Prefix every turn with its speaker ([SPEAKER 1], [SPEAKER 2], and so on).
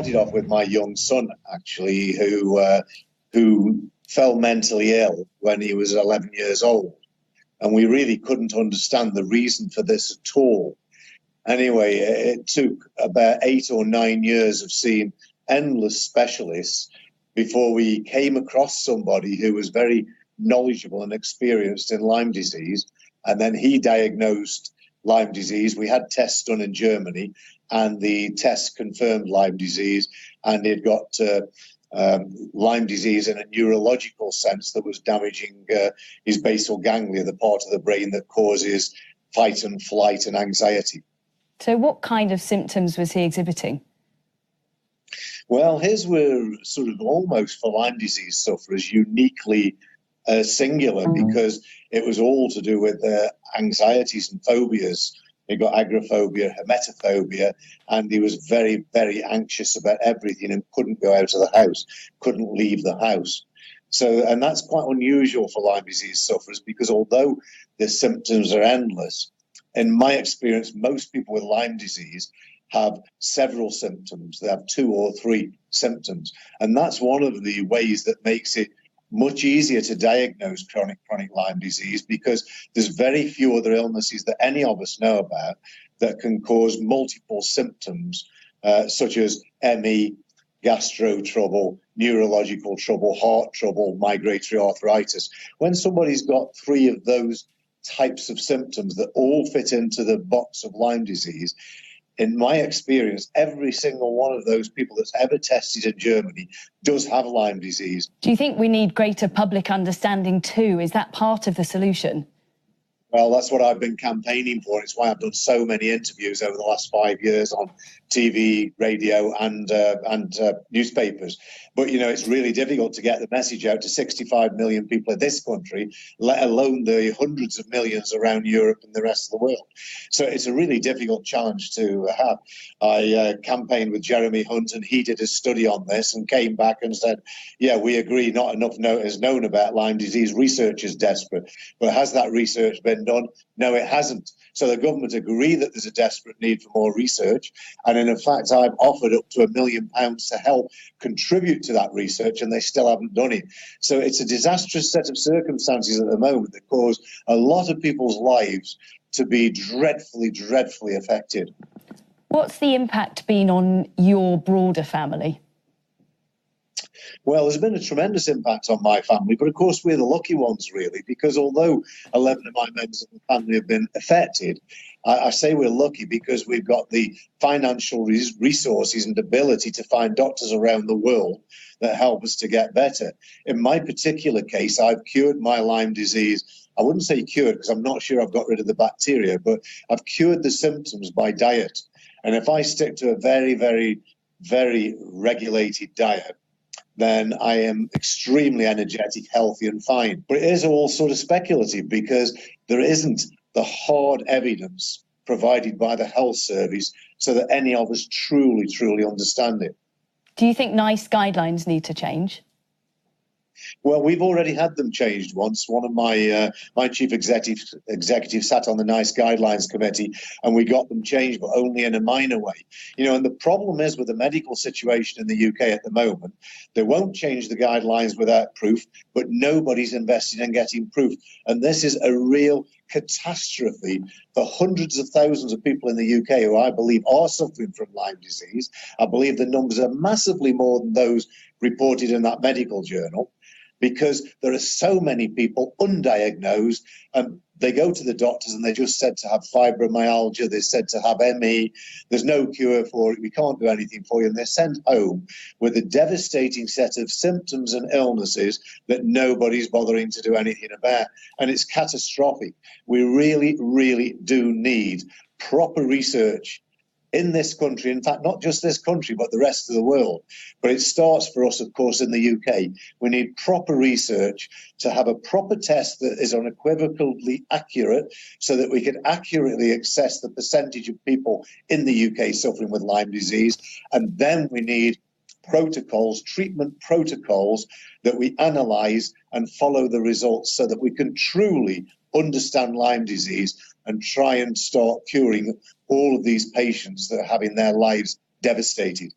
[SPEAKER 1] started off with my young son, actually, who fell mentally ill when he was 11 years old. And we really couldn't understand the reason for this at all. Anyway, it took about 8 or 9 years of seeing endless specialists before we came across somebody who was very knowledgeable and experienced in Lyme disease. And then he diagnosed Lyme disease. We had tests done in Germany, and the tests confirmed Lyme disease, and he'd got Lyme disease in a neurological sense that was damaging his basal ganglia, the part of the brain that causes fight and flight and anxiety.
[SPEAKER 2] So what kind of symptoms was he exhibiting?
[SPEAKER 1] Well, his were sort of almost for Lyme disease sufferers uniquely singular, because it was all to do with anxieties and phobias. He got agoraphobia, emetophobia, and he was very, very anxious about everything and couldn't go out of the house, couldn't leave the house. So, and that's quite unusual for Lyme disease sufferers, because although the symptoms are endless, in my experience, most people with Lyme disease have several symptoms. They have 2 or 3 symptoms. And that's one of the ways that makes it much easier to diagnose chronic Lyme disease, because there's very few other illnesses that any of us know about that can cause multiple symptoms, such as ME, gastro trouble, neurological trouble, heart trouble, migratory arthritis. When somebody's got 3 of those types of symptoms that all fit into the box of Lyme disease, in my experience, every single one of those people that's ever tested in Germany does have Lyme disease.
[SPEAKER 2] Do you think we need greater public understanding too? Is that part of the solution?
[SPEAKER 1] Well, that's what I've been campaigning for. It's why I've done so many interviews over the last 5 years on TV, radio, and newspapers. But, you know, it's really difficult to get the message out to 65 million people in this country, let alone the hundreds of millions around Europe and the rest of the world. So it's a really difficult challenge to have. I campaigned with Jeremy Hunt, and he did a study on this and came back and said, yeah, we agree, not enough is known about Lyme disease. Research is desperate. But has that research been done? No, it hasn't. So the government agree that there's a desperate need for more research. And in fact, I've offered up to £1 million to help contribute to that research, and they still haven't done it. So it's a disastrous set of circumstances at the moment that cause a lot of people's lives to be dreadfully, dreadfully affected.
[SPEAKER 2] What's the impact been on your broader family?
[SPEAKER 1] Well, there's been a tremendous impact on my family, but of course we're the lucky ones, really, because although 11 of my members of the family have been affected, I say we're lucky because we've got the financial resources and ability to find doctors around the world that help us to get better. In my particular case, I've cured my Lyme disease. I wouldn't say cured, because I'm not sure I've got rid of the bacteria, but I've cured the symptoms by diet. And if I stick to a very, very, very regulated diet, then I am extremely energetic, healthy and fine. But it is all sort of speculative, because there isn't the hard evidence provided by the health service so that any of us truly, truly understand it.
[SPEAKER 2] Do you think NICE guidelines need to change?
[SPEAKER 1] Well, we've already had them changed once. One of my chief executives sat on the NICE guidelines committee, and we got them changed, but only in a minor way. You know, and the problem is with the medical situation in the UK at the moment, they won't change the guidelines without proof, but nobody's invested in getting proof. And this is a real catastrophe for hundreds of thousands of people in the UK who I believe are suffering from Lyme disease. I believe the numbers are massively more than those reported in that medical journal, because there are so many people undiagnosed, and they go to the doctors and they're just said to have fibromyalgia, they're said to have ME, there's no cure for it, we can't do anything for you, and they're sent home with a devastating set of symptoms and illnesses that nobody's bothering to do anything about, and it's catastrophic. We really, really do need proper research in this country, in fact, not just this country, but the rest of the world. But it starts for us, of course, in the UK. We need proper research to have a proper test that is unequivocally accurate, so that we can accurately assess the percentage of people in the UK suffering with Lyme disease. And then we need protocols, treatment protocols, that we analyse and follow the results so that we can truly understand Lyme disease and try and start curing all of these patients that are having their lives devastated.